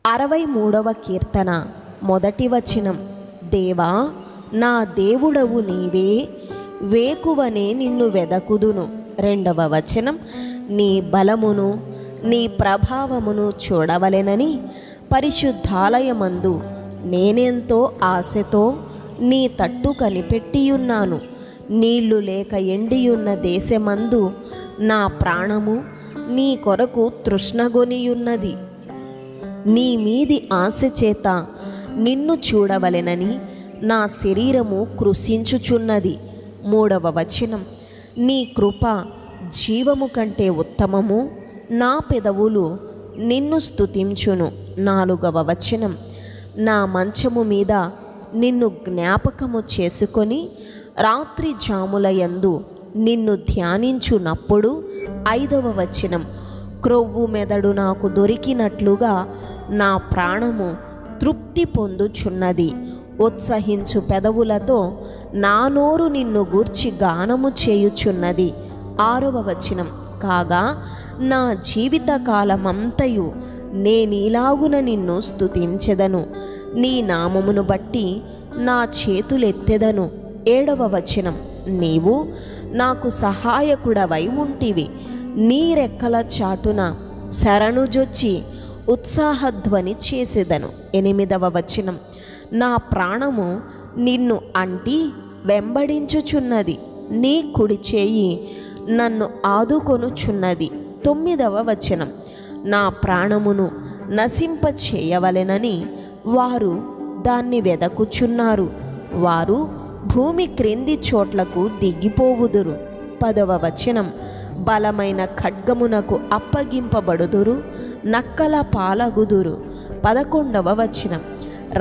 63వ కీర్తన మొదటి వచనం. దేవా నా దేవుడవు నీవే, వేకువనే నిన్ను వెదకుదును. రెండవ వచనం. నీ బలమును నీ ప్రభావమును చూడవలెనని పరిశుద్ధాలయమందు నేనెంతో ఆశతో నీ తట్టు కనిపెట్టియున్నాను. నీళ్లు లేక ఎండియున్న దేశమందు నా ప్రాణము నీ కొరకు తృష్ణగొనియున్నది. నీ మీది ఆశ చేత నిన్ను చూడవలెనని నా శరీరము కృషించుచున్నది. మూడవ వచనం. నీ కృప జీవము కంటే ఉత్తమము, నా పెదవులు నిన్ను స్తుతించును. నాలుగవ వచనం. నా మంచము మీద నిన్ను జ్ఞాపకము చేసుకొని రాత్రి జాములయందు నిన్ను ధ్యానించునప్పుడు. ఐదవ వచనం. క్రొవ్వు మెదడు నాకు దొరికినట్లుగా నా ప్రాణము తృప్తి పొందుచున్నది. ఉత్సహించు పెదవులతో నా నోరు నిన్ను గూర్చి గానము చేయుచున్నది. ఆరవ వచనం. కాగా నా జీవితకాలమంతయు నేనీలాగున నిన్ను స్తుతించెదను, నీ నామమును బట్టి నా చేతులెత్తెదను. ఏడవ వచనం. నీవు నాకు సహాయకుడవై ఉంటివి, నీ రెక్కల చాటున శరణుజొచ్చి ఉత్సాహధ్వని చేసేదను. ఎనిమిదవ వచనం. నా ప్రాణము నిన్ను అంటి వెంబడించుచున్నది, నీ కుడి చేయి నన్ను ఆదుకొనుచున్నది. తొమ్మిదవ వచనం. నా ప్రాణమును నశింపచేయవలెనని వారు దాన్ని వెదకుచున్నారు, వారు భూమి క్రింది చోట్లకు దిగిపోవుదురు. పదవ వచనం. బలమైన ఖడ్గమునకు అప్పగింపబడుదురు, నక్కల పాలగుదురు. 11వ వచనం.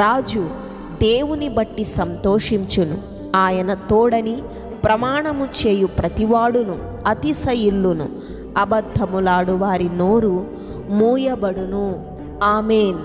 రాజు దేవుని బట్టి సంతోషించును, ఆయన తోడని ప్రమాణము చేయు ప్రతివాడును అతిశయిల్లును. అబద్ధములాడు వారి నోరు మూయబడును. ఆమేన్.